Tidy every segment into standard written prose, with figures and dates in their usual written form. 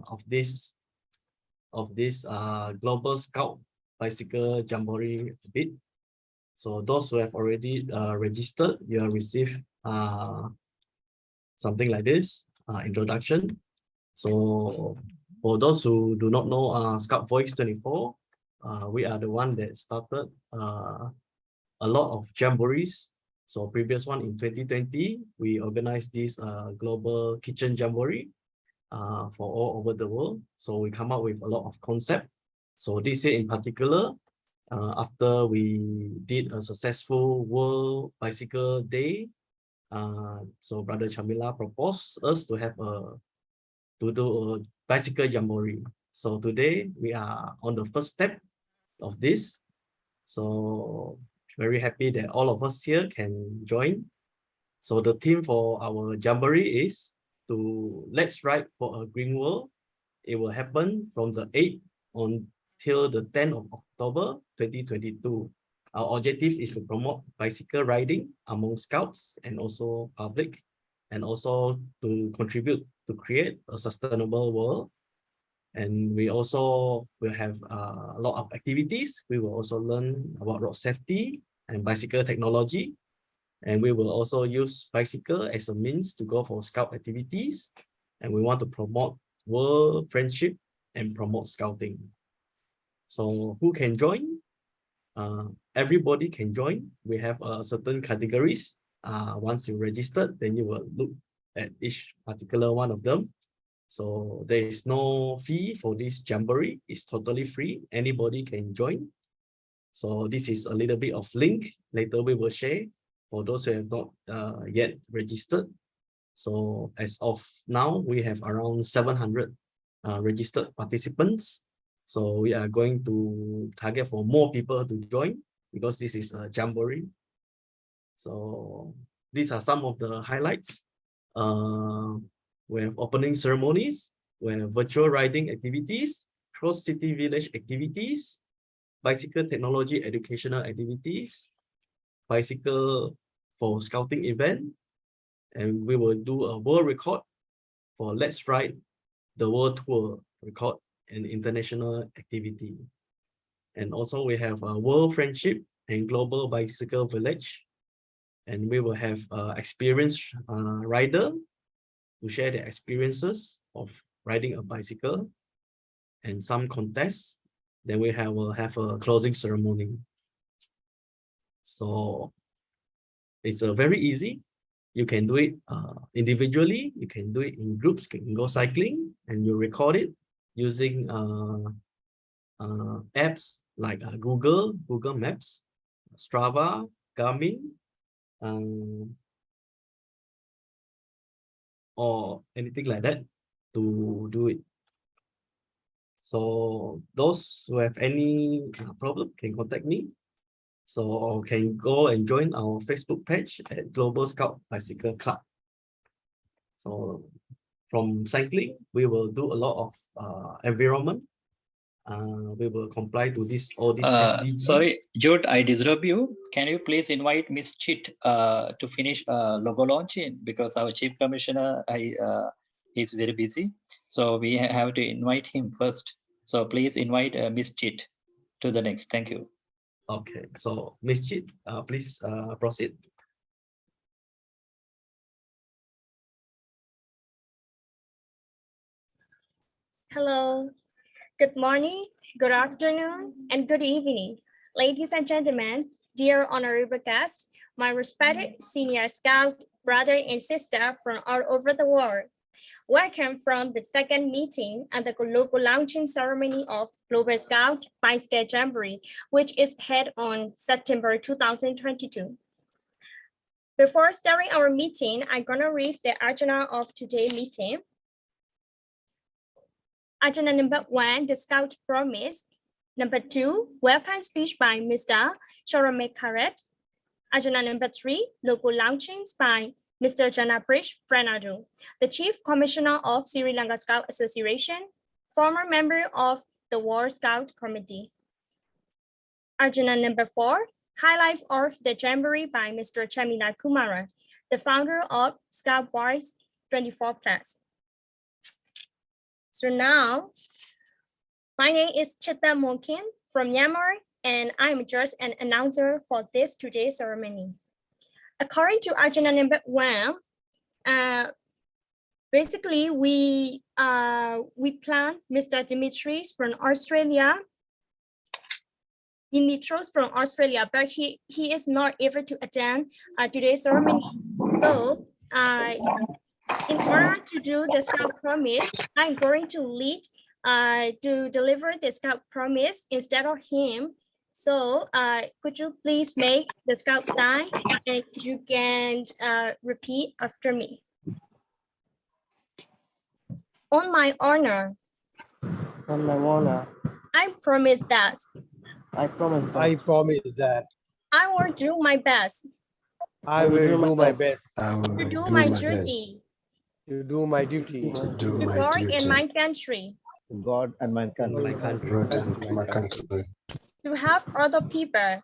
of this Global Scout Bicycle Jamboree a bit. So those who have already registered, you have received something like this introduction. So for those who do not know Scout Voice 24, we are the one that started a lot of jamborees. So previous one in 2020, we organized this global kitchen jamboree for all over the world. So we come up with a lot of concept. So this year in particular, after we did a successful World Bicycle Day, so Brother Chamila proposed us to have to do a bicycle jamboree. So today we are on the first step of this. So very happy that all of us here can join. So the theme for our jamboree is to let's ride for a green world. It will happen from the 8th until the 10th of October 2022. Our objective is to promote bicycle riding among scouts and also public, and also to contribute to create a sustainable world. And we also will have a lot of activities. We will also learn about road safety and bicycle technology. And we will also use bicycle as a means to go for scout activities. And we want to promote world friendship and promote scouting. So who can join? Everybody can join. We have certain categories. Once you registered, then you will look at each particular one of them. So there is no fee for this jamboree. It's totally free. Anybody can join. So this is a little bit of link. Later we will share for those who have not yet registered. So as of now, we have around 700 registered participants. So we are going to target for more people to join because this is a jamboree. So these are some of the highlights. We have opening ceremonies, we have virtual riding activities, cross-city village activities, bicycle technology educational activities, bicycle for scouting event, and we will do a world record for Let's Ride the World Tour record and international activity. And also we have a World Friendship and Global Bicycle Village, and we will have experienced rider to share their experiences of riding a bicycle and some contests. Then we will have a closing ceremony. So it's very easy. You can do it individually, you can do it in groups, you can go cycling and you record it using apps like Google Maps, Strava, Garmin, or anything like that to do it. So those who have any problem can contact me. So can go and join our Facebook page at Global Scout Bicycle Club. So from cycling, we will do a lot of environment. We will comply to all these SDGs. Sorry, Jude, I disturb you. Can you please invite Miss Chit to finish logo launching, because our Chief Commissioner is very busy. So we have to invite him first. So please invite Miss Chit to the next. Thank you. Okay, so Miss Chit, please proceed. Hello, good morning, good afternoon, and good evening. Ladies and gentlemen, dear honorable guests, my respected senior scout, brother and sister from all over the world. Welcome from the second meeting and the local launching ceremony of Global Scout Bicycle Jamboree, which is held on September 2022. Before starting our meeting, I'm gonna read the agenda of today's meeting. Agenda number 1, the Scout Promise. Number 2, welcome speech by Mr. Janaprith. Agenda number 3, local launchings by Mr. Janaprith Fernandez, the Chief Commissioner of Sri Lanka Scout Association, former member of the World Scout Committee. Agenda number 4, highlight of the Jamboree by Mr. Chamila Kumara, the founder of Scout Boys 24+. So now, my name is Chita Monkin from Myanmar, and I'm just an announcer for this today's ceremony. According to agenda number 1, basically we plan Mr. Dimitris from Australia. But he is not able to attend today's ceremony. So in order to do the Scout promise, I'm going to lead to deliver the Scout promise instead of him. So could you please make the Scout sign and you can repeat after me. On my honor, On my honor, I promise that I promise that I promise that I will do my best I will do my best I will to do do my my best duty to do my duty to do to my God duty and my country, to God and mankind, My country. God and my country, to help other people,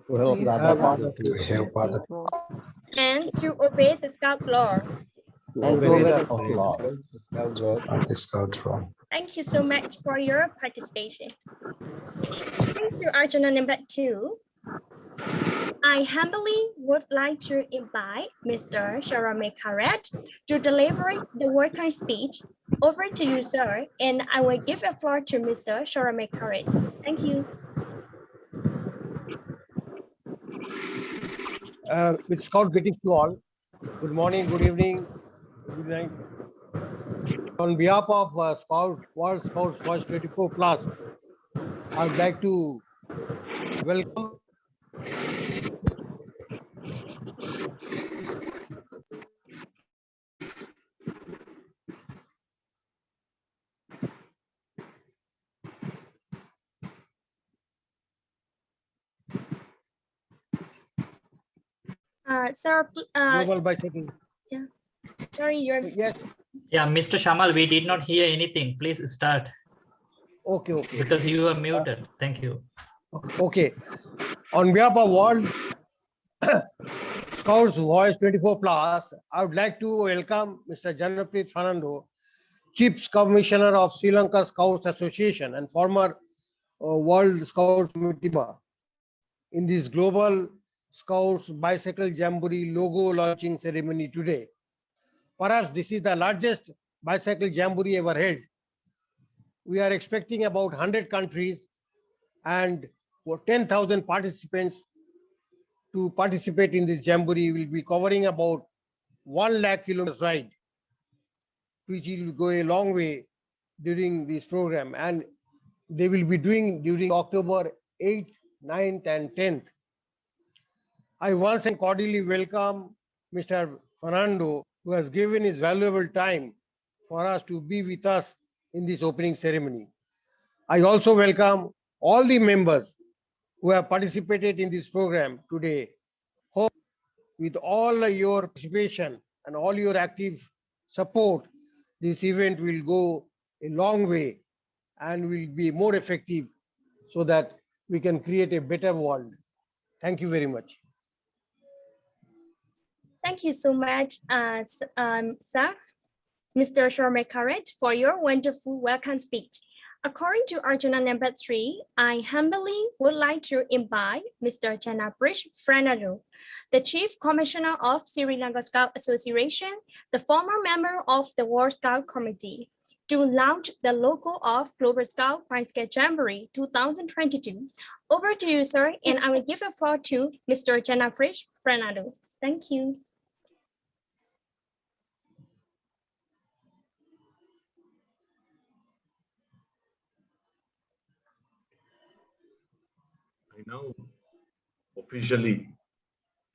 to help the have other other to help other people and to obey the Scout law. to and obey to the obey law. at the scout room. Thank you so much for your participation. Moving to agenda number 2, I humbly would like to invite Mr. Sharame Karet to deliver the welcome speech. Over to you, sir, and I will give the floor to Mr. Sharame Karet. Thank you. with Scout greetings to all. Good morning, good evening, good night. On behalf of Scout World Scouts Voice 24 Plus, I would like to welcome Sir, Global Bicycle. sorry, you're Yes, Yeah, Mr. Shamal, we did not hear anything. Please start okay. because you are muted. Thank you. Okay. On behalf of World Scouts Voice 24 Plus, I would like to welcome Mr. Janaprith Fernandez, Chief Commissioner of Sri Lanka Scouts Association and former World Scouts Committee member, in this Global Scouts Bicycle Jamboree logo launching ceremony today. Perhaps this is the largest bicycle jamboree ever held. We are expecting about 100 countries and 10,000 participants to participate in this jamboree. Will be covering about 1 lakh kilometers ride, which will go a long way during this program, and they will be doing during October 8th, 9th and 10th. I once and cordially welcome Mr. Fernando, who has given his valuable time for us to be with us in this opening ceremony. I also welcome all the members who have participated in this program today. Hope with all your participation and all your active support, this event will go a long way and will be more effective so that we can create a better world. Thank you very much. Thank you so much, sir, Mr. Sharma Karet, for your wonderful welcome speech. According to agenda number 3, I humbly would like to invite Mr. Janaprith, Fernandez, the Chief Commissioner of Sri Lanka Scout Association, the former member of the World Scout Committee, to launch the logo of Global Scout Bicycle Jamboree 2022. Over to you, sir, and I will give the floor to Mr. Janaprith, Fernandez. Thank you. I now officially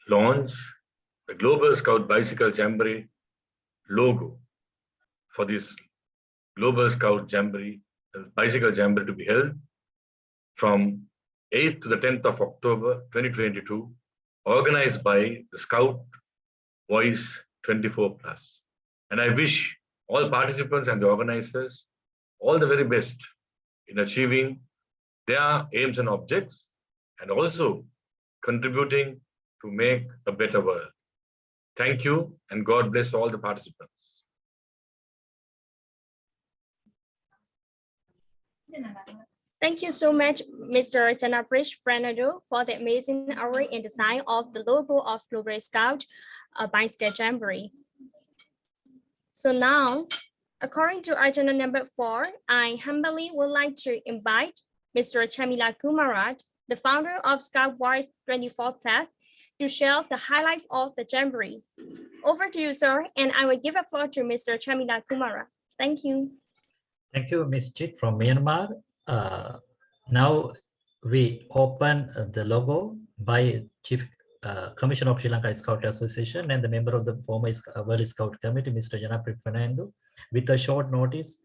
launch the Global Scout Bicycle Jamboree logo for this Global Scout Jamboree, Bicycle Jamboree to be held from 8th to the 10th of October 2022, organized by the Scout Voice 24 Plus. And I wish all participants and the organizers all the very best in achieving their aims and objects, and also contributing to make a better world. Thank you, and God bless all the participants. Thank you so much, Mr. Janaprith Fernandez, for the amazing art and design of the logo of Global Scout Bicycle Jamboree. So now, according to agenda number 4, I humbly would like to invite Mr. Chamila Kumarat, the founder of Scout Boys 24 Plus, to share the highlights of the Jamboree. Over to you, sir, and I will give a floor to Mr. Chamila Kumarat. Thank you. Thank you, Ms. Chit from Myanmar. Now we open the logo by Chief Commissioner of Sri Lanka Scout Association and the member of the former World Scout Committee, Mr. Janaprith Fernandez, with a short notice.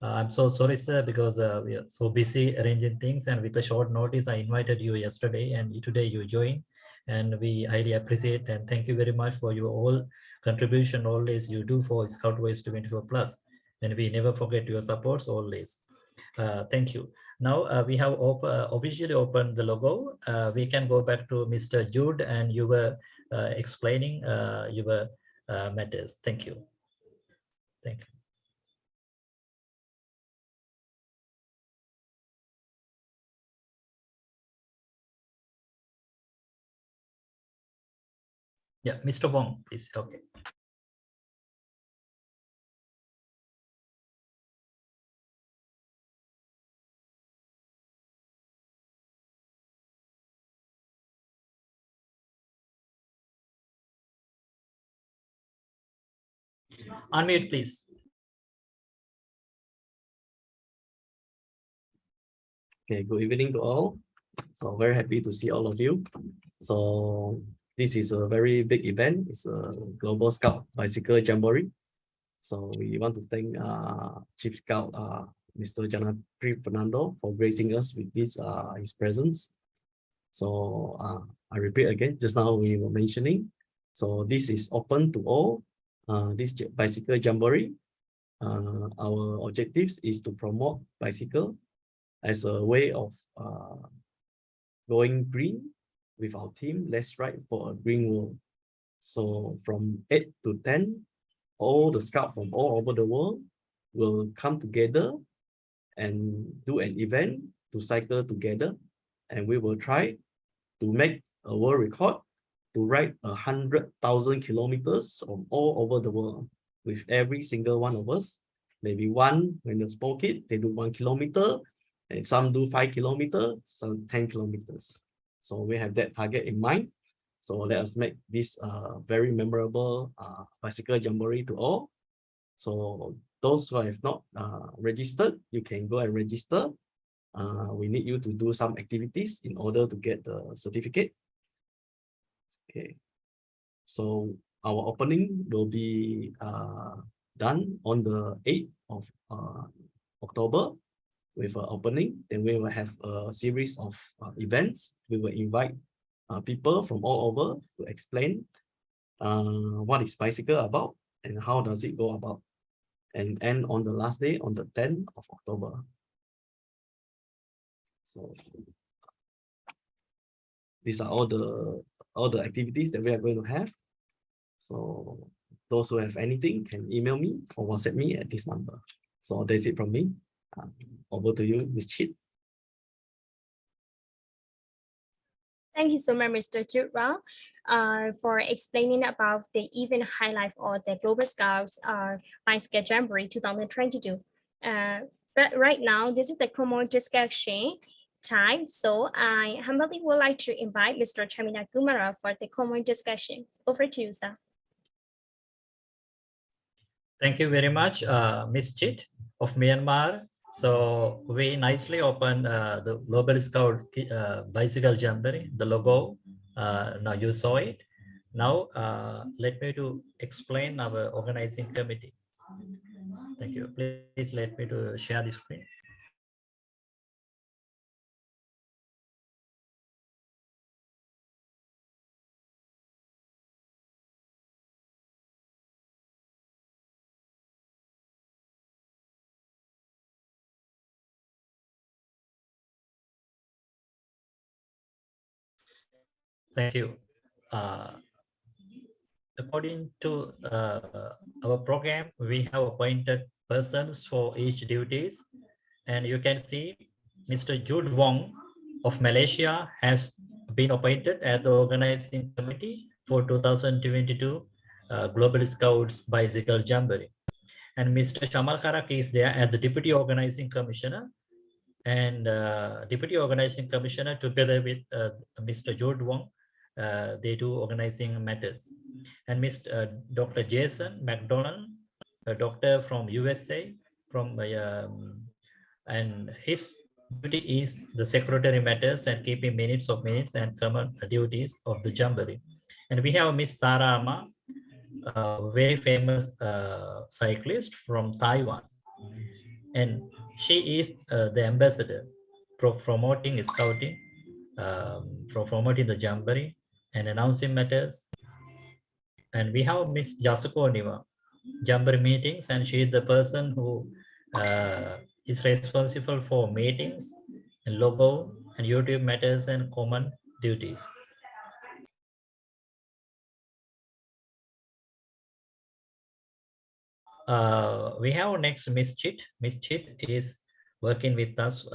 I'm so sorry, sir, because we are so busy arranging things, and with a short notice, I invited you yesterday, and today you joined, and we highly appreciate and thank you very much for your all contribution always you do for Scout Boys 24 Plus, and we never forget your supports always. Thank you. Now we have officially opened the logo. We can go back to Mr. Jude, and you were explaining your matters. Thank you. Thank you. Yeah, Mr. Wong, please. Okay. Unmute, please. Okay, good evening to all. So very happy to see all of you. So this is a very big event. It's a Global Scout Bicycle Jamboree. So we want to thank Chief Scout Mr. Janaprith Fernandez for gracing us with this his presence. So I repeat again, just now we were mentioning. So this is open to all. This bicycle jamboree. Our objectives is to promote bicycle as a way of going green with our team. Let's ride for a green world. So from 8 to 10, all the scouts from all over the world will come together and do an event to cycle together, and we will try to make a world record to ride 100,000 kilometers from all over the world with every single one of us. Maybe one, when they're small kid, they do 1 kilometer, and some do 5 kilometers, some 10 kilometers. So we have that target in mind. So let us make this very memorable bicycle jamboree to all. So those who have not registered, you can go and register. We need you to do some activities in order to get the certificate. Okay. So our opening will be done on the 8th of October with an opening. Then we will have a series of events. We will invite people from all over to explain what is bicycle about and how does it go about, and end on the last day on the 10th of October. So these are all the activities that we are going to have. So those who have anything can email me or WhatsApp me at this number. So that's it from me. Over to you, Ms. Chit. Thank you so much, Mr. Chudra, for explaining about the event highlight of the Global Scouts Bicycle Jamboree 2022. But right now, this is the common discussion time. So I humbly would like to invite Mr. Chamila Kumara for the common discussion. Over to you, sir. Thank you very much, Ms. Chit of Myanmar. So we nicely opened the Global Scout Bicycle Jamboree, the logo. Now you saw it. Now let me to explain our organizing committee. Thank you. Please let me to share the screen. Thank you. According to our program, we have appointed persons for each duties, And you can see Mr. Jude Wong of Malaysia has been appointed as the organizing committee for 2022 Global Scouts Bicycle Jamboree. And Mr. Shamal Karak is there as the Deputy Organizing Commissioner. And Deputy Organizing Commissioner together with Mr. Jude Wong, they do organizing matters. And Mr. Dr. Jason McDonald, a doctor from USA, and his duty is the secretary matters and keeping minutes and common duties of the Jamboree. And we have Miss Sarah Ama, a very famous cyclist from Taiwan. And she is the ambassador for promoting scouting, for promoting the Jamboree and announcing matters. And we have Miss Jasuko Niva, Jamboree meetings, and she is the person who is responsible for meetings and logo and YouTube matters and common duties. We have next Miss Chit. Miss Chit is working with us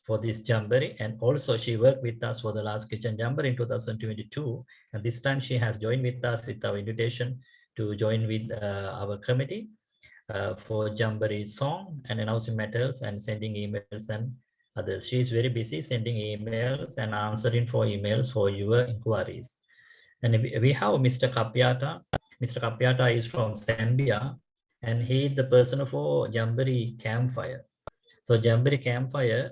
for this Jamboree, and also she worked with us for the last Kitchen Jamboree in 2022. And this time she has joined with us with our invitation to join with our committee for Jamboree song and announcing matters and sending emails and others. She is very busy sending emails and answering for emails for your inquiries. And we have Mr. Kapiata. Mr. Kapiata is from Zambia, and he is the person for Jamboree Campfire. So Jamboree Campfire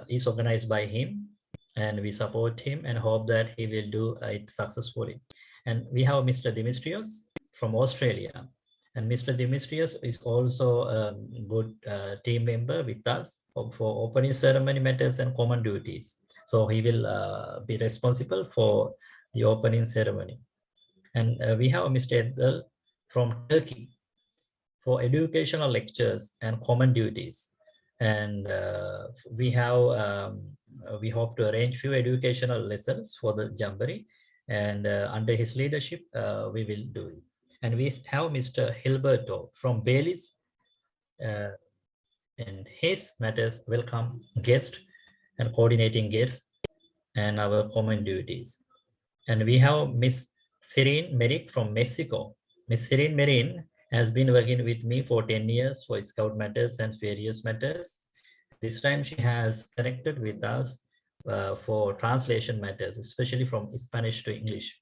is organized by him, and we support him and hope that he will do it successfully. And we have Mr. Dimitrios from Australia. And Mr. Dimitrios is also a good team member with us for opening ceremony matters and common duties. So he will be responsible for the opening ceremony. And we have Mr. Edel from Turkey for educational lectures and common duties. And we hope to arrange few educational lessons for the Jamboree, and under his leadership, we will do it. And we have Mr. Hilberto from Belize, and his matters welcome guests and coordinating guests and our common duties. And we have Miss Serene Merrick from Mexico. Miss Serene Merrick has been working with me for 10 years for Scout matters and various matters. This time she has connected with us for translation matters, especially from Spanish to English.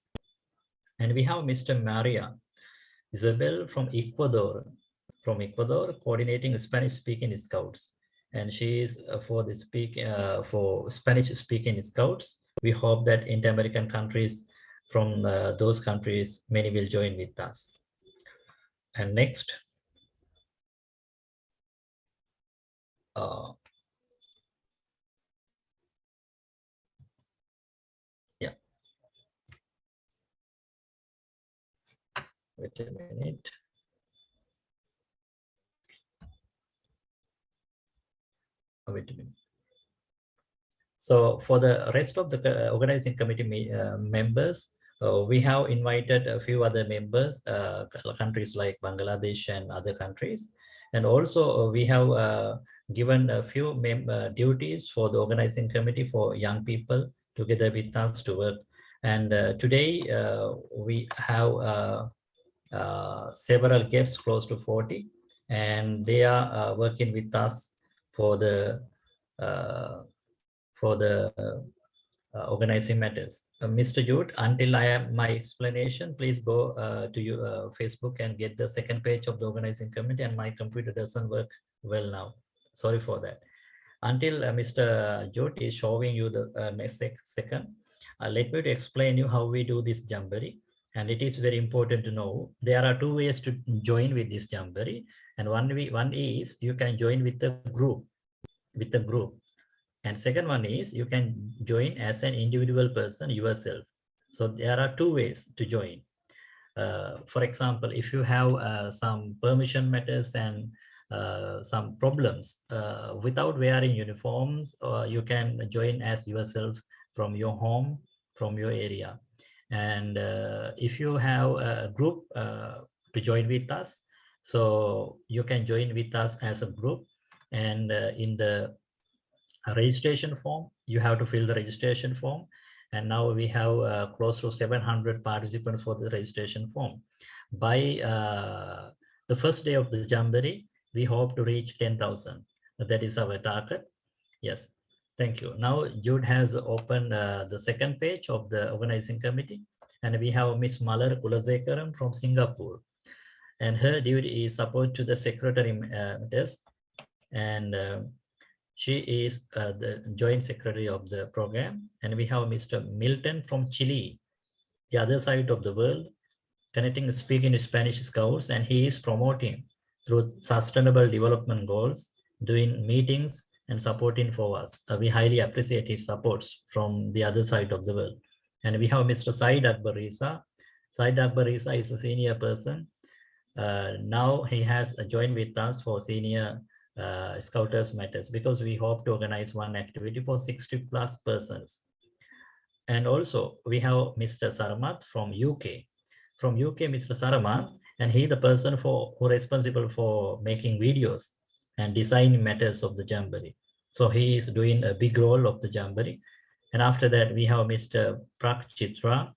And we have Mr. Maria Isabel from Ecuador, coordinating Spanish-speaking Scouts. And she is for Spanish-speaking Scouts. We hope that inter-American countries, from those countries, many will join with us. And next, yeah. Wait a minute. Wait a minute. So for the rest of the organizing committee members, we have invited a few other members, countries like Bangladesh and other countries. And also we have given a few duties for the organizing committee for young people together with us to work. And today we have several guests, close to 40, and they are working with us for the organizing matters. Mr. Jude, until I have my explanation, please go to your Facebook and get the second page of the organizing committee, and my computer doesn't work well now. Sorry for that. Until Mr. Jude is showing you the next second, let me explain you how we do this Jamboree. And it is very important to know there are two ways to join with this Jamboree. And one is you can join with the group. And second one is you can join as an individual person yourself. So there are two ways to join. For example, if you have some permission matters and some problems without wearing uniforms, you can join as yourself from your home, from your area. And if you have a group to join with us, so you can join with us as a group. And in the registration form, you have to fill the registration form. And now we have close to 700 participants for the registration form. By the first day of the Jamboree, we hope to reach 10,000. That is our target. Yes, thank you. Now Jude has opened the second page of the organizing committee, and we have Miss Malar Kulasekaram from Singapore, and her duty is support to the secretary desk, and she is the joint secretary of the program. And we have Mr. Milton from Chile, the other side of the world, connecting speaking Spanish Scouts, and he is promoting through sustainable development goals, doing meetings and supporting for us. We highly appreciate his supports from the other side of the world. And we have Mr. Said Akbarisa. Said Akbarisa is a senior person. Now he has joined with us for senior Scouters Matters, because we hope to organize one activity for 60+ persons. And also we have Mr. Saramat from UK. From UK, Mr. Saramat, and he the person who responsible for making videos and designing matters of the Jamboree. So he is doing a big role of the Jamboree. And after that, we have Mr. Prak Chitra,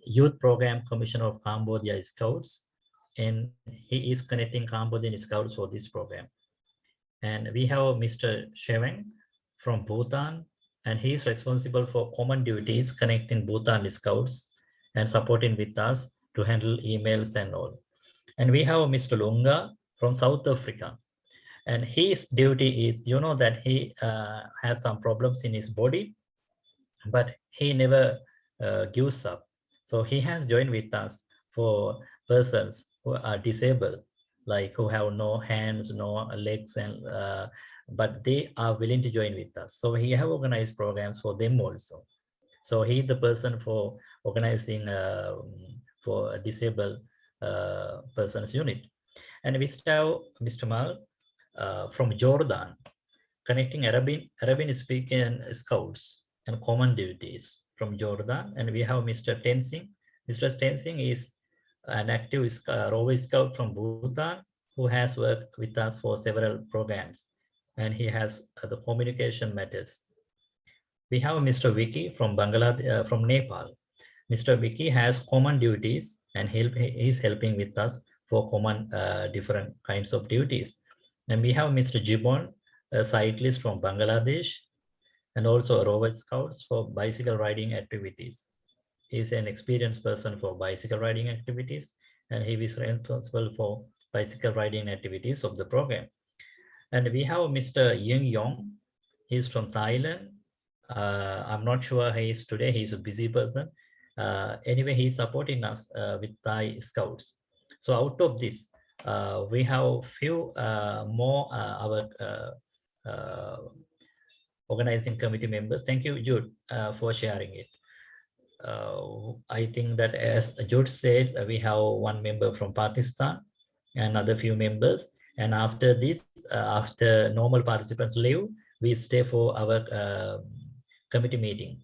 Youth Program Commissioner of Cambodia Scouts, and he is connecting Cambodian Scouts for this program. And we have Mr. Sheveng from Bhutan, and he is responsible for common duties connecting Bhutan Scouts and supporting with us to handle emails and all. And we have Mr. Lunga from South Africa, and his duty is, you know, that he has some problems in his body, but he never gives up. So he has joined with us for persons who are disabled, like who have no hands, no legs, and but they are willing to join with us. So he have organized programs for them also. So he the person for organizing for a disabled persons unit. And we have Mr. Mal from Jordan, connecting Arabian speaking Scouts and common duties from Jordan. And we have Mr. Tensing. Mr. Tensing is an active Rover Scout from Bhutan, who has worked with us for several programs, and he has the communication matters. We have Mr. Vicky from Bangladesh, from Nepal. Mr. Vicky has common duties, and he is helping with us for common different kinds of duties. And we have Mr. Jibon, a cyclist from Bangladesh, and also a Rover Scouts for bicycle riding activities. He is an experienced person for bicycle riding activities, and he is responsible for bicycle riding activities of the program. And we have Mr. Ying Yong. He's from Thailand. I'm not sure he is today. He's a busy person. Anyway, he's supporting us with Thai Scouts. So out of this, we have few more our organizing committee members. Thank you, Jude, for sharing it. I think that, as Jude said, we have one member from Pakistan and other few members. And after this, after normal participants leave, we stay for our committee meeting.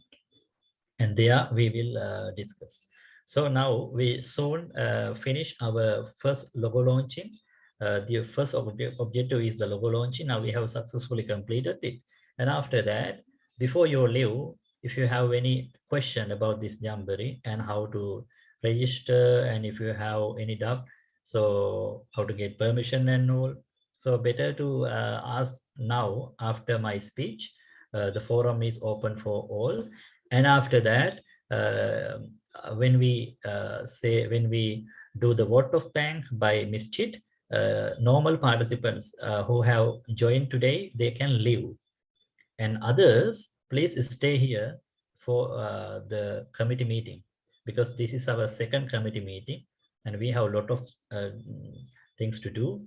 And there we will discuss. So now we soon finish our first logo launching. The first objective is the logo launching. Now we have successfully completed it. And after that, before you leave, if you have any question about this Jamboree and how to register, and if you have any doubt, so how to get permission and all, so better to ask now after my speech. The forum is open for all. And after that, when we do the vote of thanks by Ms. Chit, normal participants who have joined today, they can leave. And others, please stay here for the committee meeting, because this is our second committee meeting and we have a lot of things to do.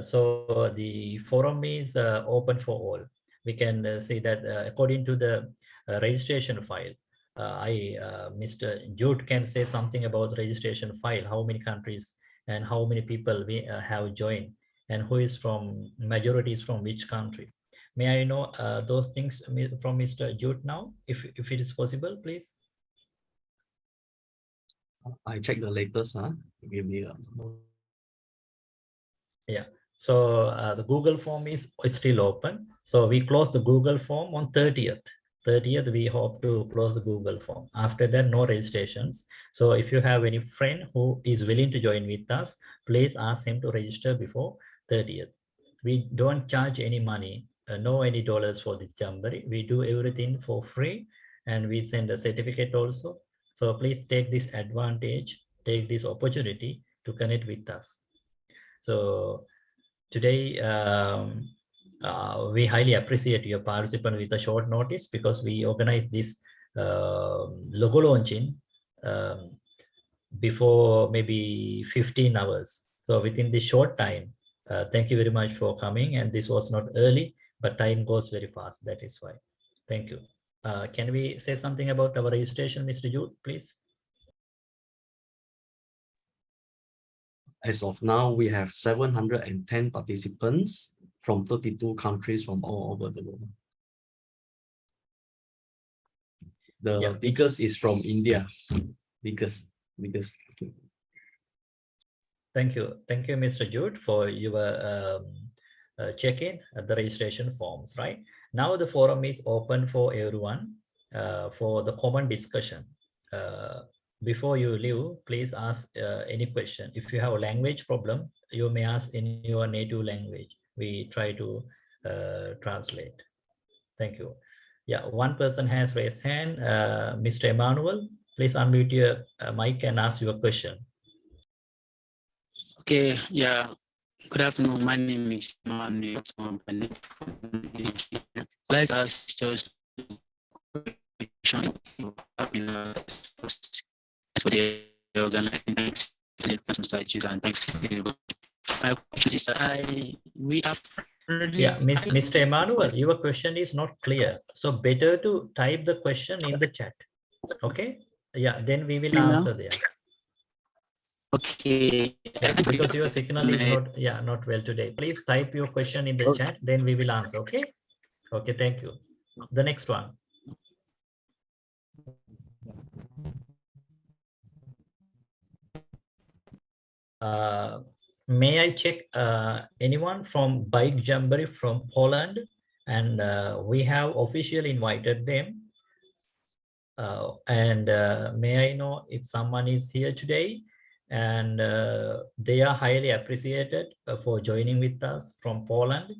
So the forum is open for all. We can see that according to the registration file, Mr. Jude can say something about registration file, how many countries and how many people we have joined, and who is from, majority is from which country. May I know those things from Mr. Jude now, if it is possible, please? I check the latest. Give me a Yeah. So the Google form is still open. So we close the Google form on 30th. 30th, we hope to close the Google form. After that, no registrations. So if you have any friend who is willing to join with us, please ask him to register before 30th. We don't charge any money, no any dollars for this Jamboree. We do everything for free, and we send a certificate also. So please take this advantage, take this opportunity to connect with us. So today, we highly appreciate your participation with a short notice, because we organized this logo launching before maybe 15 hours. So within this short time, thank you very much for coming. And this was not early, but time goes very fast. That is why. Thank you. Can we say something about our registration, Mr. Jude, please? As of now, we have 710 participants from 32 countries from all over the world. The Yeah. biggest is from India. Biggest. Thank you, Mr. Jude, for your check-in at the registration forms. Right now, the forum is open for everyone for the common discussion. Before you leave, please ask any question. If you have a language problem, you may ask in your native language. We try to translate. Thank you. Yeah, one person has raised hand. Mr. Emmanuel, please unmute your mic and ask your question. Okay, yeah. Good afternoon. My name is Emmanuel. Like us, just for the organizing and thanks. My question is, we have. Yeah, Mr. Emmanuel, your question is not clear. So better to type the question in the chat. Okay. Yeah, then we will answer there. Okay. Yeah, because your signal is not well today. Please type your question in the chat, then we will answer. Okay. Okay, thank you. The next one. May I check anyone from Bike Jamboree from Poland? And we have officially invited them. May I know if someone is here today? And they are highly appreciated for joining with us from Poland.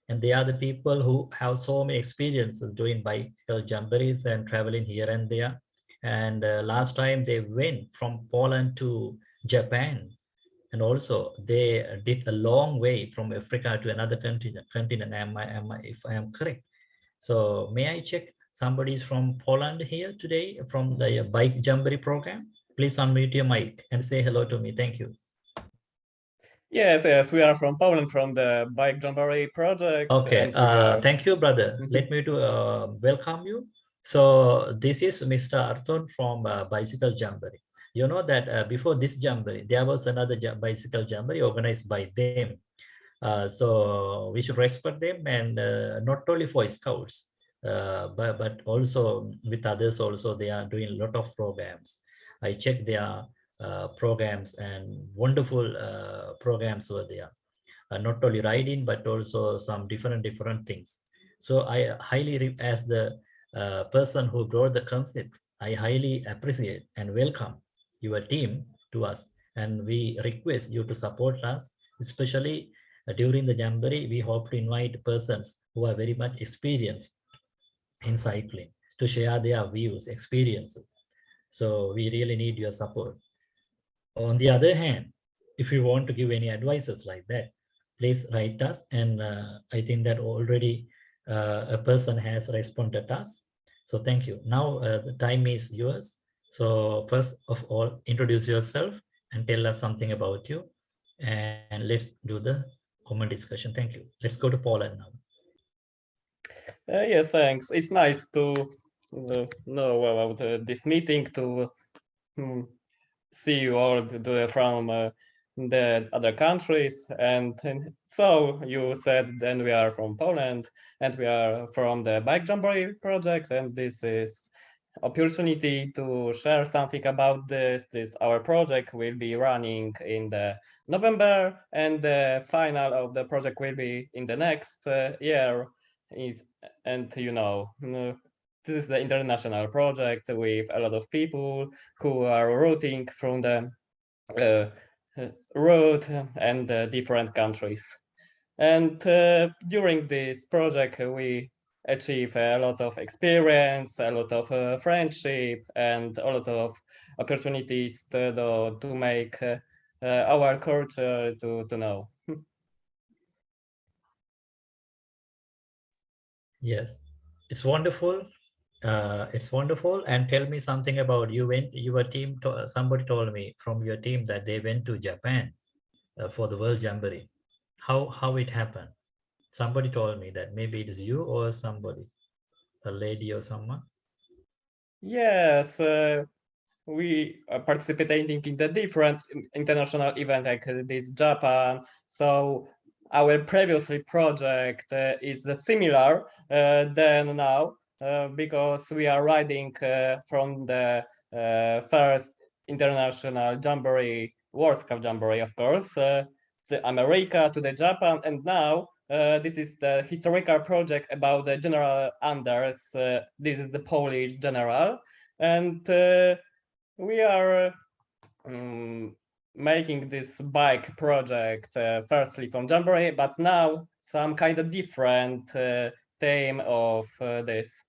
And they are the people who have so many experiences doing bike jamborees and traveling here and there. And last time they went from Poland to Japan. And also they did a long way from Africa to another continent, if I am correct. So may I check somebody is from Poland here today from the Bike Jamboree program? Please unmute your mic and say hello to me. Thank you. Yes, we are from Poland, from the Bike Jamboree project. Okay, thank you, brother. Let me welcome you. So this is Mr. Arthur from Bicycle Jamboree. You know that before this Jamboree, there was another bicycle Jamboree organized by them. So we should respect them, and not only for scouts, but also with others also, they are doing a lot of programs. I checked their programs, and wonderful programs were there. Not only riding, but also some different things. So I highly, as the person who brought the concept, I highly appreciate and welcome your team to us, and we request you to support us, especially during the Jamboree. We hope to invite persons who are very much experienced in cycling to share their views, experiences. So we really need your support. On the other hand, if you want to give any advices like that, please write us. And I think that already a person has responded to us. So thank you. Now the time is yours. So first of all, introduce yourself and tell us something about you. And let's do the common discussion. Thank you. Let's go to Poland now. Yes, thanks. It's nice to know about this meeting, to see you all from the other countries. And so you said then we are from Poland, and we are from the Bike Jamboree project, and this is opportunity to share something about this. Our project will be running in the November, and the final of the project will be in the next year. And this is the international project with a lot of people who are routing from the road and different countries. And during this project, we achieve a lot of experience, a lot of friendship, and a lot of opportunities to make our culture to know. Yes, it's wonderful. It's wonderful. And tell me something about you. Went your team. Somebody told me from your team that they went to Japan for the World Jamboree. How it happened? Somebody told me that maybe it is you or somebody, a lady or someone. Yes, we are participating in the different international events like this Japan. So our previously project is similar than now because we are riding from the first international Jamboree, World Cup Jamboree, of course, the America to the Japan, and now this is the historical project about the General Anders. This is the Polish general, and we are making this bike project firstly from Jamboree, but now some kind of different theme of this.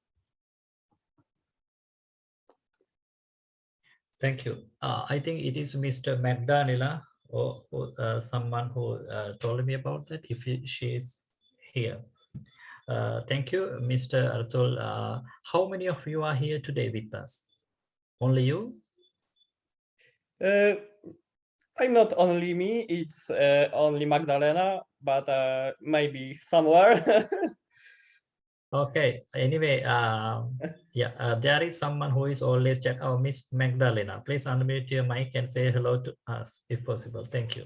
Thank you. I think it is Mr. Magdalena or someone who told me about that. If she is here. Thank you, Mr. Arthur. How many of you are here today with us? Only you? I'm not only me, it's only Magdalena, but maybe somewhere. Okay. Anyway, there is someone who is always chat. Oh, Miss Magdalena, please unmute your mic and say hello to us if possible. Thank you.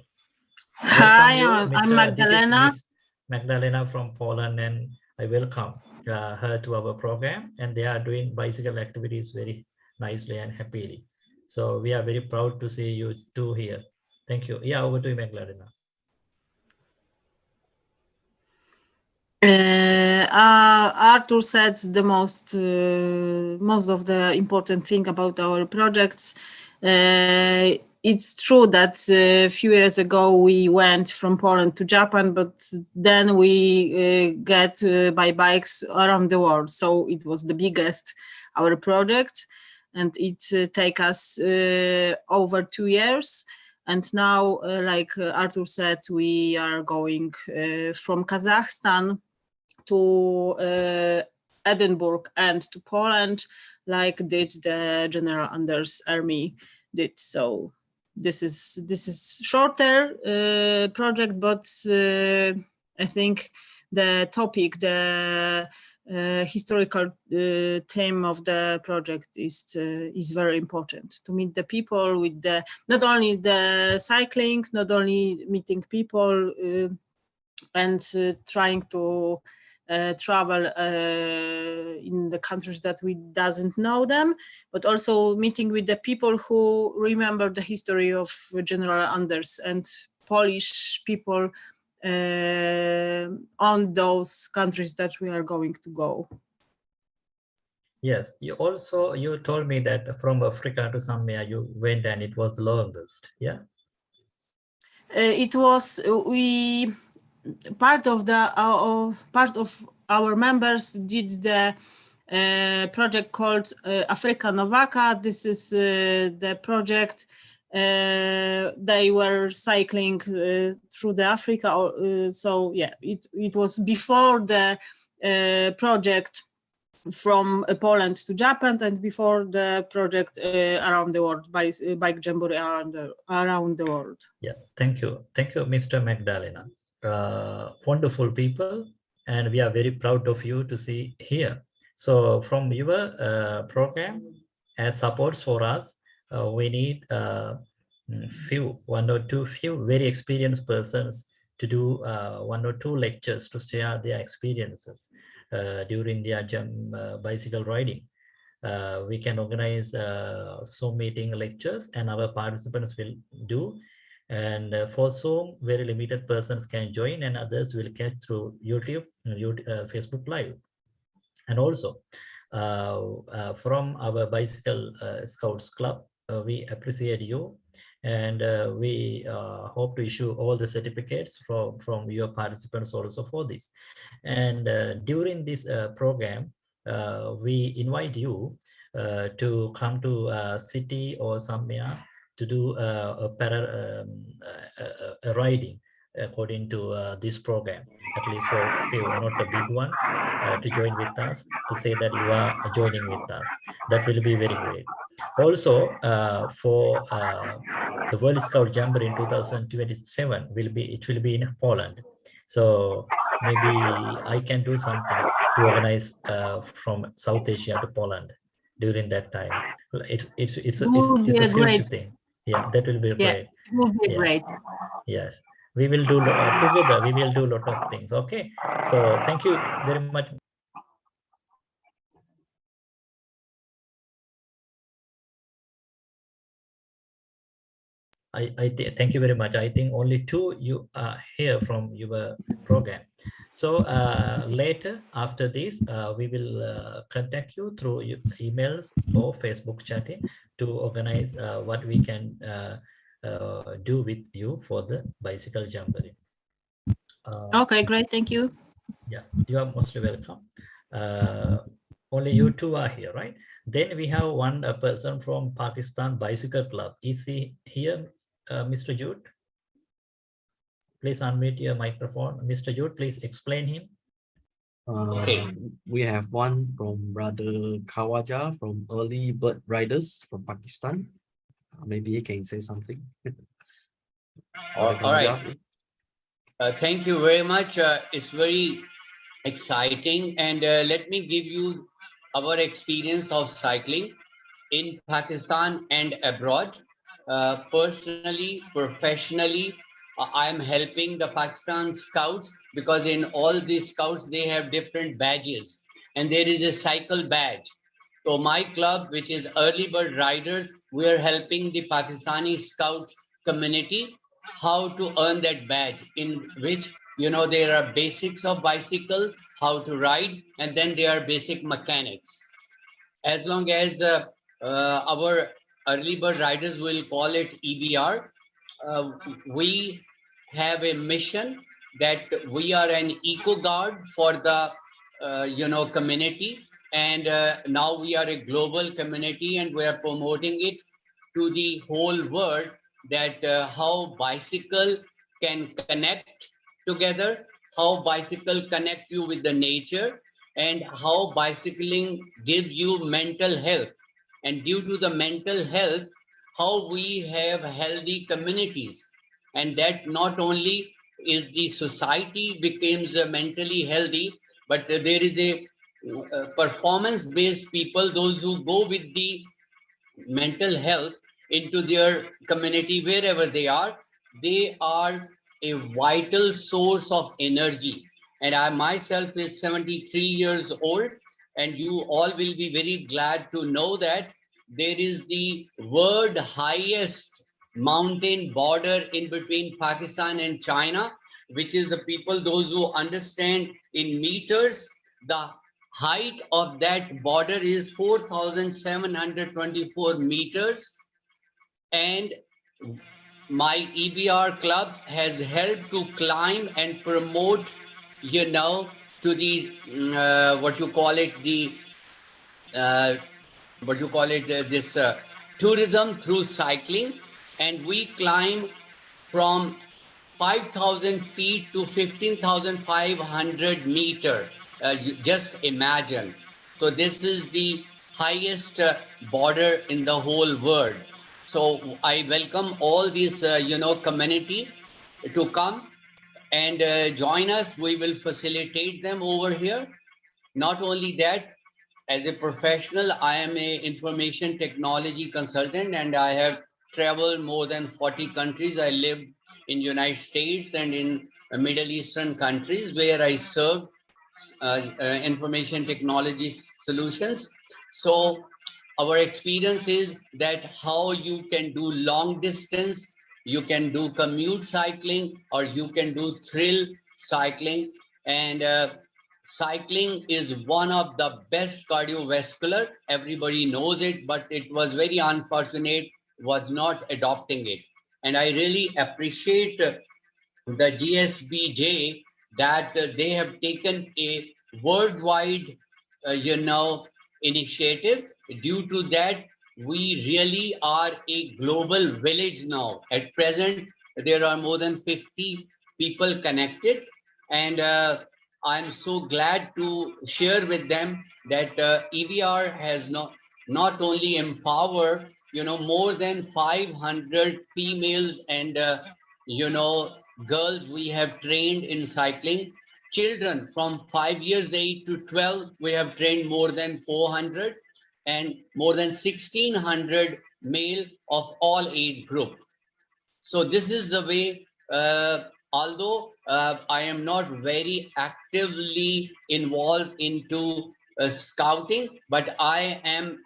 Hi, Welcome you, I'm Magdalena. This is Miss Magdalena from Poland, and I welcome her to our program. And they are doing bicycle activities very nicely and happily. So we are very proud to see you two here. Thank you. Yeah, over to you, Magdalena. Arthur said the most of the important thing about our projects. It's true that a few years ago we went from Poland to Japan, but then we get by bikes around the world. So it was the biggest our project, and it take us over 2 years. And now, like Arthur said, we are going from Kazakhstan to Edinburgh and to Poland, like did the General Anders army did. So this is shorter project, but I think the topic, the historical theme of the project is very important, to meet the people with the not only the cycling, not only meeting people and trying to travel in the countries that we doesn't know them, but also meeting with the people who remember the history of General Anders and Polish people on those countries that we are going to go. Yes, you told me that from Africa to somewhere you went and it was the longest. Yeah. It was part of our members did the project called Africa Novaka. This is the project. They were cycling through the Africa. So yeah, it was before the project from Poland to Japan, and before the project around the world, bike Jamboree around the world. Yeah, thank you, Mr. Magdalena. Wonderful people, and we are very proud of you to see here. So from your program as supports for us, we need one or two very experienced persons to do 1 or 2 lectures to share their experiences during their bicycle riding. we can organize Zoom meeting lectures, and our participants will do. And for Zoom, very limited persons can join, and others will catch through YouTube, Facebook Live. And also from our Bicycle Scouts Club, we appreciate you, and we hope to issue all the certificates from your participants also for this. And during this program, we invite you to come to a city or somewhere to do a riding according to this program, at least for a few, not a big one, to join with us, to say that you are joining with us. That will be very great. Also, for the World Scout Jamboree in 2027, it will be in Poland. So maybe I can do something to organize from South Asia to Poland during that time. It's a future thing. Yeah, that will be great. It will be great. Yes, we will do together. We will do a lot of things. Okay, so thank you very much. Thank you very much. I think only two you are here from your program. So later after this, we will contact you through your emails or Facebook chatting to organize what we can do with you for the Bicycle Jamboree. Okay, great. Thank you. Yeah, you are mostly welcome. Only you two are here, right? Then we have one person from Pakistan Bicycle Club. Is he here, Mr. Jude? Please unmute your microphone. Mr. Jude, please explain him. Okay. We have one from Brother Kawaja from Early Bird Riders from Pakistan. Maybe he can say something. All right. Thank you very much. It's very exciting, and let me give you our experience of cycling in Pakistan and abroad. Personally, professionally, I am helping the Pakistan Scouts, because in all these Scouts they have different badges, and there is a cycle badge. So my club, which is Early Bird Riders, we are helping the Pakistani Scouts community how to earn that badge, in which, you know, there are basics of bicycle, how to ride, and then there are basic mechanics. As long as our Early Bird Riders will call it EBR, we have a mission that we are an eco guard for the community, and now we are a global community, and we are promoting it to the whole world, that how bicycle can connect together, how bicycle connect you with the nature, and how bicycling gives you mental health. And due to the mental health, how we have healthy communities, and that not only is the society becomes mentally healthy, but there is a performance-based people, those who go with the mental health into their community wherever they are a vital source of energy. And I myself is 73 years old, and you all will be very glad to know that there is the world highest mountain border in between Pakistan and China, which is the people, those who understand in meters, the height of that border is 4,724 meters. And my EBR club has helped to climb and promote, you know, to the tourism through cycling. And we climb from 5,000 feet to 15,500 meters. Just imagine. So this is the highest border in the whole world. So I welcome all this, community to come and join us. We will facilitate them over here. Not only that, as a professional, I am an information technology consultant, and I have traveled more than 40 countries. I lived in United States and in Middle Eastern countries where I served information technology solutions. So our experience is that how you can do long distance, you can do commute cycling, or you can do thrill cycling. And cycling is one of the best cardiovascular. Everybody knows it, but it was very unfortunate was not adopting it. And I really appreciate the GSBJ that they have taken a worldwide, initiative. Due to that, we really are a global village now. At present, there are more than 50 people connected, and I'm so glad to share with them that EVR has not only empowered, more than 500 females and girls we have trained in cycling. Children from 5 years age to 12, we have trained more than 400, and more than 1600 male of all age group. So this is the way, although I am not very actively involved into scouting, but I am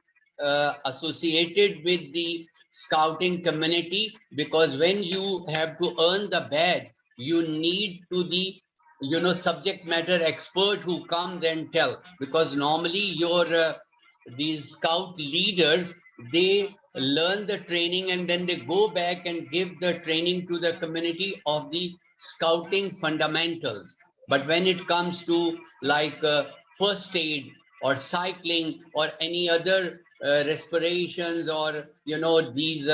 associated with the scouting community, because when you have to earn the badge, you need to the subject matter expert who comes and tell, because normally your these scout leaders, they learn the training and then they go back and give the training to the community of the scouting fundamentals. But when it comes to like first aid or cycling or any other respirations or these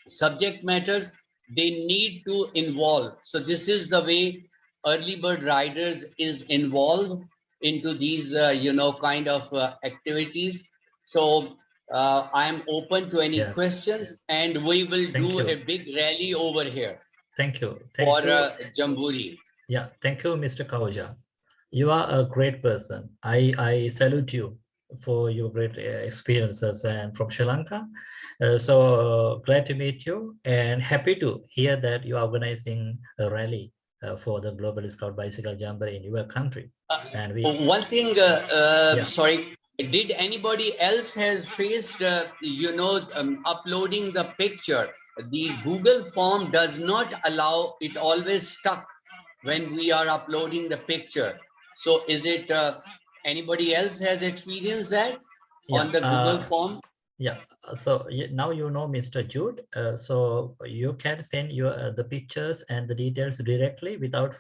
subject matters, they need to involve. So this is the way early bird riders is involved into these kind of activities. So I am open to any Yes. questions, and we will Thank do you. a big rally over here Thank you. for Thank you. Jamboree. Yeah, thank you, Mr. Kauja. You are a great person. I salute you for your great experiences and from Sri Lanka. So glad to meet you and happy to hear that you are organizing a rally for the Global Scout Bicycle Jamboree in your country. And we, One thing, Yeah. sorry, did anybody else has faced, uploading the picture? The Google form does not allow, it always stuck when we are uploading the picture. So is it anybody else has experienced that on the Google form? Yeah, so now you know Mr. Jude, so you can send your the pictures and the details directly without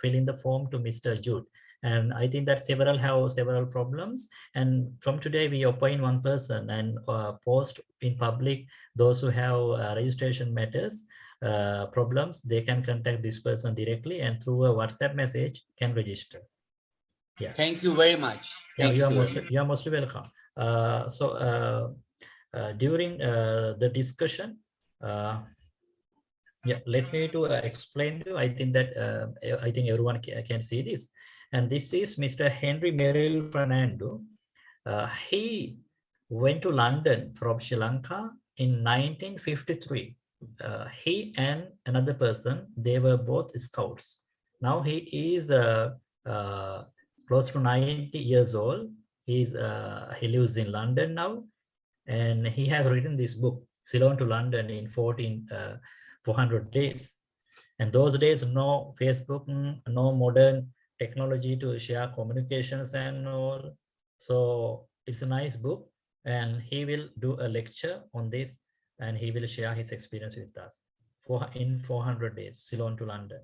filling the form to Mr. Jude. And I think that several have several problems, and from today we appoint one person and post in public those who have registration matters problems. They can contact this person directly and through a WhatsApp message can register. Yeah. Thank you very much. Yeah, you Thank are mostly welcome. During the discussion, yeah, let me to explain to you. I think that I think everyone can see this, and this is Mr. Henry Merrill Fernando. He went to London from Sri Lanka in 1953. He and another person, they were both scouts. Now he is close to 90 years old. He lives in London now, and he has written this book, Ceylon to London in 400 days. And those days, no Facebook, no modern technology to share communications and all. So it's a nice book, and he will do a lecture on this, and he will share his experience with us in 400 days, Ceylon to London.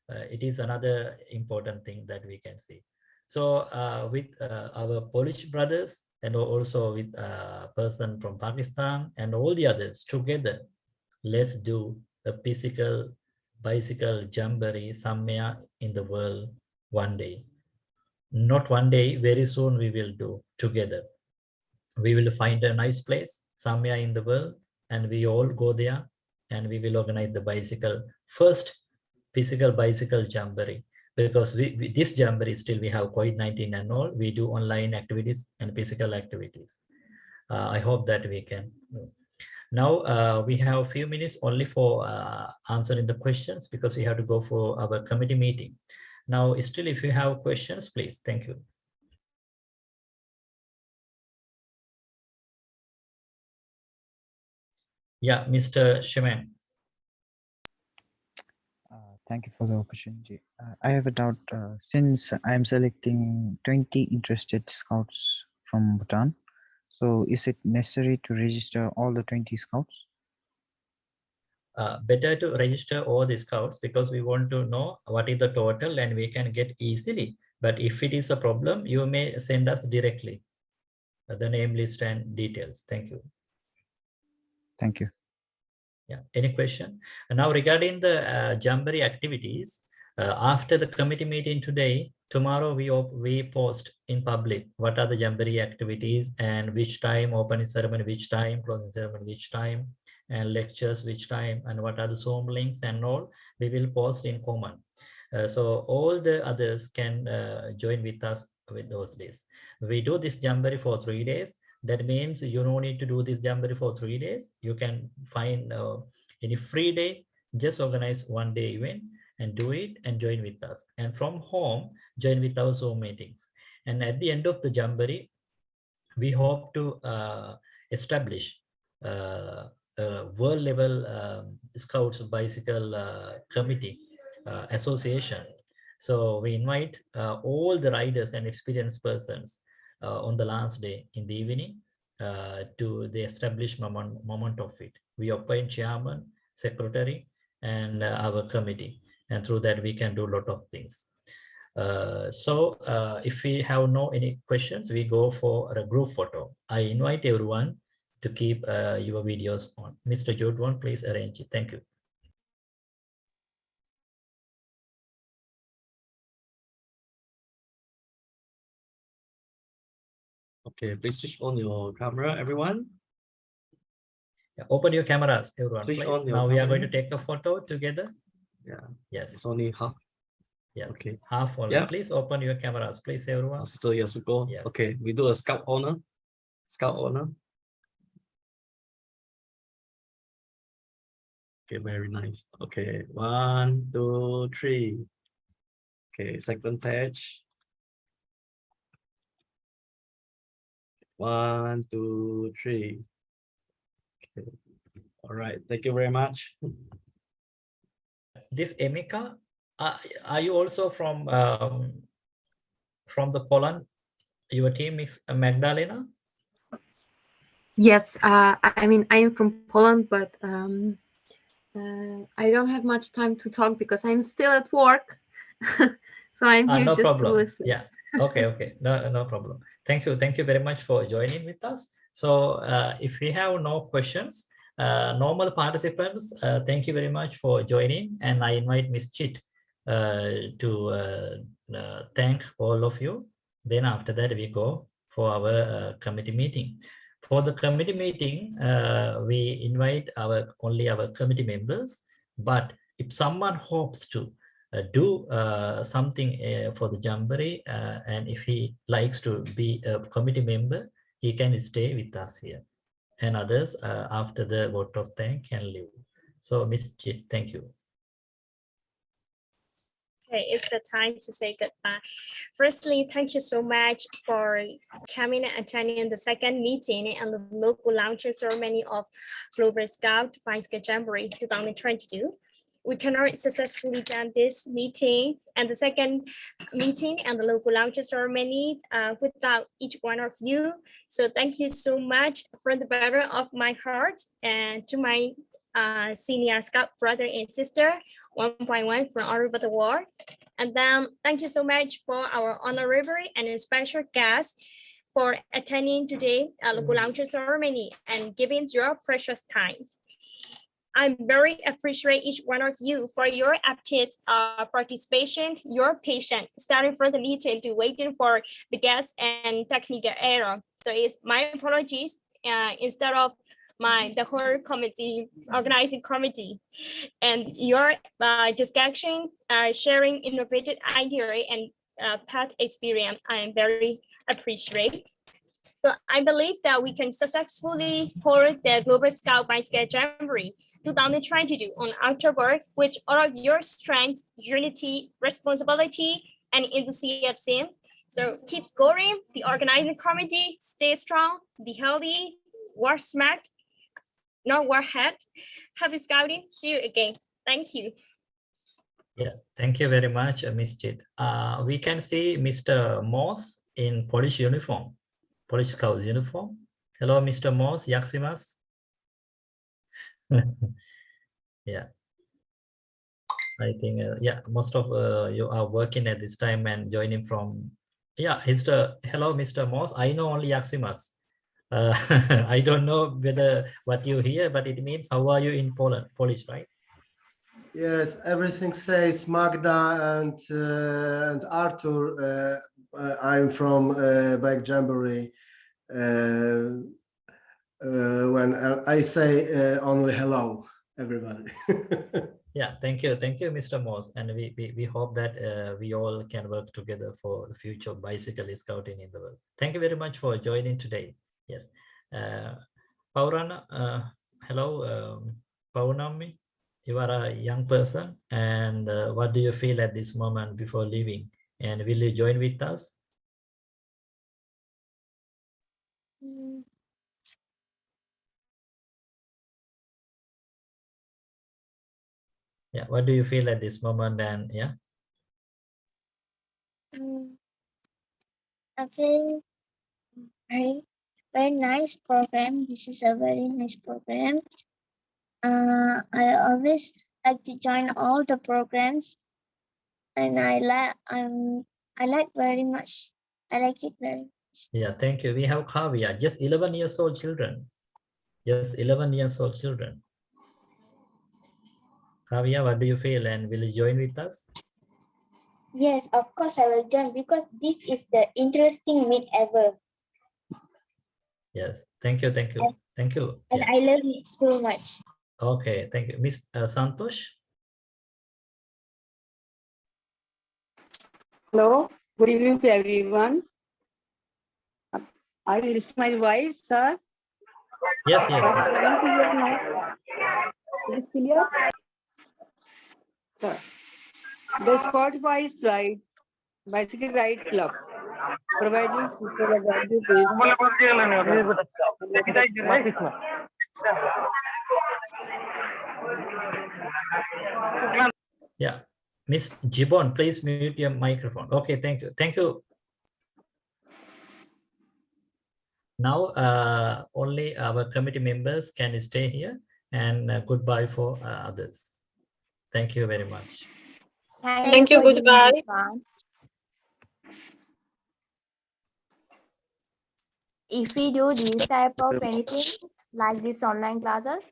It is another important thing that we can see. So with our Polish brothers and also with a person from Pakistan and all the others together, let's do a physical bicycle jamboree somewhere in the world one day. Not one day, very soon we will do together. We will find a nice place somewhere in the world and we all go there and we will organize the first physical bicycle jamboree. Because this jamboree still we have COVID-19 and all, we do online activities and physical activities. I hope that we can. Now we have a few minutes only for answering the questions because we have to go for our committee meeting. Now still if you have questions, please. Thank you. Yeah, Mr. Sheman. Thank you for the opportunity. I have a doubt. Since I am selecting 20 interested scouts from Bhutan, so is it necessary to register all the 20 scouts? Better to register all the scouts because we want to know what is the total and we can get easily. But if it is a problem, you may send us directly the name list and details. Thank you. Thank you. Yeah, any question? And now regarding the Jamboree activities, after the committee meeting today, tomorrow we post in public what are the Jamboree activities and which time, opening ceremony, which time, closing ceremony, which time, and lectures, which time, and what are the Zoom links and all, we will post in common. So all the others can join with us with those days. We do this Jamboree for 3 days. That means you don't need to do this Jamboree for 3 days. You can find any free day, just organize 1 day event and do it and join with us. And from home, join with our Zoom meetings. And at the end of the Jamboree, we hope to establish a world level Scouts Bicycle Committee Association. So we invite all the riders and experienced persons on the last day in the evening to the established moment of it. We appoint chairman, secretary, and our committee, and through that we can do a lot of things. So if we have no any questions, we go for a group photo. I invite everyone to keep your videos on. Mr. Jodwan, please arrange it. Thank you. Okay, please switch on your camera, everyone. Yeah, open your cameras, everyone, Switch please. on your Now we are going to camera. take a photo together. Yeah. Yes. It's only half. Yeah. Okay. Half only. Yeah. Please open your cameras, please, everyone. Sister Yasuko. Yes. Okay, we do a scout honor. Scout honor. Okay, very nice. Okay, 1, 2, 3. Okay, second page. 1, 2, 3. Okay. All right. Thank you very much. This Emika, are you also from the Poland? Your team is Magdalena? Yes, I mean, I am from Poland, but I don't have much time to talk because I'm still at work. So I'm here No just problem. to listen. Yeah. Okay. Okay. No problem. Thank you. Thank you very much for joining with us. So if we have no questions, normal participants, thank you very much for joining. And I invite Ms. Chit to thank all of you. Then after that, we go for our committee meeting. For the committee meeting, we invite only our committee members. But if someone hopes to do something for the Jamboree, and if he likes to be a committee member, he can stay with us here. And others, after the vote of thank, can leave. So, Ms. Chit, thank you. Okay, it's the time to say goodbye. Firstly, thank you so much for coming and attending the second meeting and the local launching ceremony of Global Scout Bicycle Jamboree 2022. We cannot successfully done this meeting and the second meeting and the local launching ceremony without each one of you. So thank you so much from the bottom of my heart and to my senior Scout brother and sister, 1.1 from all over the world. And then thank you so much for our honorary and special guests for attending today local launching ceremony and giving your precious time. I'm very appreciate each one of you for your active participation, your patience, starting from the meeting to waiting for the guests and technical error. So it's my apologies instead of the whole committee, organizing committee, and your discussion, sharing innovative idea and past experience. I am very appreciate. So I believe that we can successfully hold the Global Scout Bicycle Jamboree 2022 on October with all of your strength, unity, responsibility, and enthusiasm. So keep going. The organizing committee, stay strong, be healthy, work smart, no warhead. Happy scouting. See you again. Thank you. Yeah, thank you very much, Ms. Chit. We can see Mr. Moss in Polish uniform, Polish Scouts uniform. Hello, Mr. Moss, Yaksimas. Yeah, I think, yeah, most of you are working at this time and joining from, yeah, hello, Mr. Moss. I know only Yaksimas. I don't know whether what you hear, but it means how are you in Poland, Polish, right? Yes, everything says Magda and Arthur. I'm from Bike Jamboree. When I say only hello, everybody. Yeah, thank you, Mr. Moss, and we hope that we all can work together for the future of bicycle scouting in the world. Thank you very much for joining today. Yes, Paurana, hello, Paunami. You are a young person, and what do you feel at this moment before leaving? And will you join with us? Yeah, what do you feel at this moment? And yeah, I feel very nice program. This is a very nice program. I always like to join all the programs, and I like very much. I like it very much. yeah, thank you. We have Kavya, just 11 years old children. Just 11 years old children. Kavya, what do you feel, and will you join with us? Yes, of course I will join because this is the interesting meet ever. Yes, thank you. And Yeah. I love it so much. Okay, thank you. Miss Santosh? Hello, good evening to everyone. I will listen my voice, sir. Yes. Voice is coming clear now. Is it clear? Sir, the Scott Wise Ride, Bicycle Ride Club, providing people a value-based. Yeah, Miss Gibbon, please mute your microphone. Okay, thank you. Thank you. Now, only our committee members can stay here, and goodbye for others. Thank you very much. Thank you. Goodbye. If we do this type of anything like this online classes,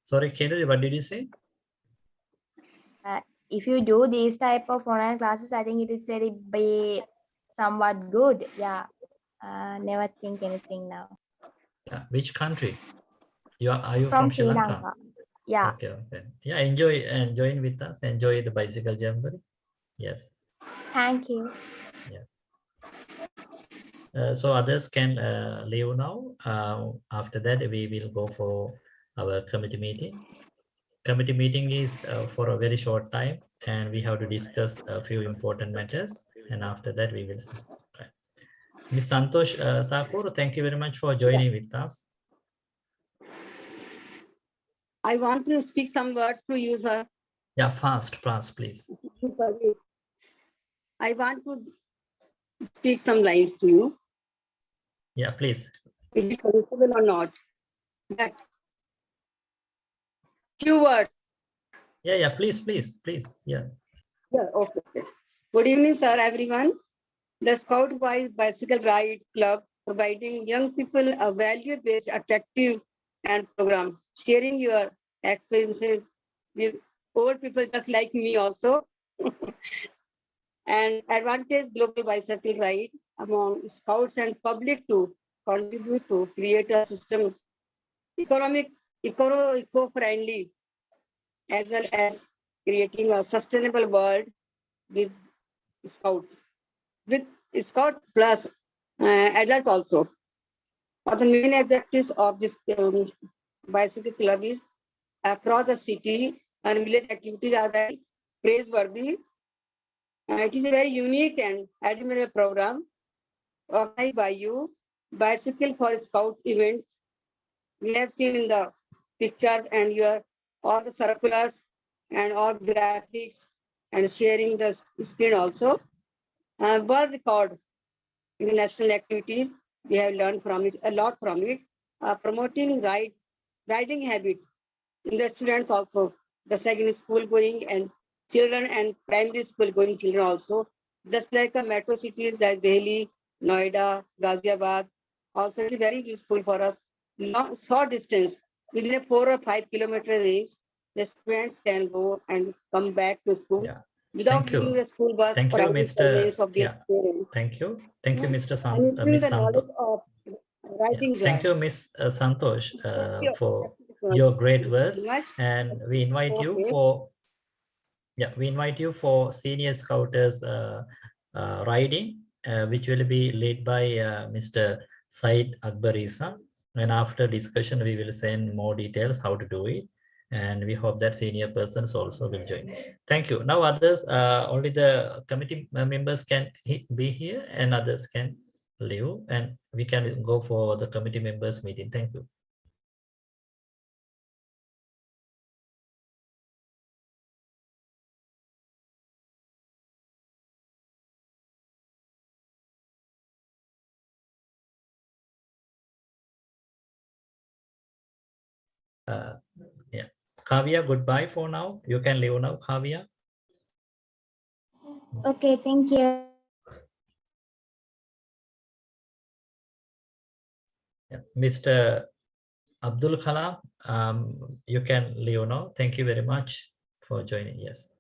Sorry, Kendra, what did you say? if you do these type of online classes, I think it is very be somewhat good. Yeah, never think anything now. Yeah, which country? Are you From from Sri Lanka? Yeah. Okay. Yeah, enjoy and join with us. Enjoy the bicycle jamboree. Yes. Thank you. Yes. So others can leave now. After that, we will go for our committee meeting. Committee meeting is for a very short time, and we have to discuss a few important matters. And after that, we will see. Right. Ms. Santosh Thakur, thank you very much for joining with us. I want to speak some words to you, sir. Yeah, fast, please. I want to speak some lines to you. Yeah, please. Is it possible or not? That few words. Yeah, please. Yeah. Yeah, okay. Good evening, sir, everyone. The Scout Wise Bicycle Ride Club providing young people a value-based, attractive and program, sharing your experiences with old people just like me also. And advantage global bicycle ride among scouts and public to contribute to create a system eco-friendly, as well as creating a sustainable world with scouts. With Scout plus adult also. One of the main objectives of this bicycle club is across the city and village activities are very praiseworthy. It is a very unique and admirable program. organized by you, bicycle for scout events. We have seen in the pictures and your all the circulars and all graphics and sharing the screen also. World record international activities. We have learned from it a lot from it. Promoting riding habit in the students also, the second school going and children and primary school going children also. Just like a metro cities like Delhi, Noida, Ghaziabad, also it is very useful for us. Long, short distance, within a 4 or 5 kilometer range, the students can go and come back to school without Thank using you. the school bus Thank or you, any Mr. conveyance of their Yeah. parents. Thank you. Thank you, Mr. And improving Miss the knowledge Santosh. of writing Thank joy. you, Miss Santosh, you. for your great Thank words. you much. And we invite you Okay. for senior scouters riding, which will be led by Mr. Said Akbarisa. And after discussion, we will send more details how to do it. And we hope that senior persons also will join. Thank you. Now others, only the committee members can be here and others can leave, and we can go for the committee members meeting. Thank you. Yeah, Kavya, goodbye for now. You can leave now, Kavya. Okay, thank you. Yeah. Mr. Abdul Kalam, you can leave now. Thank you very much for joining. Yes.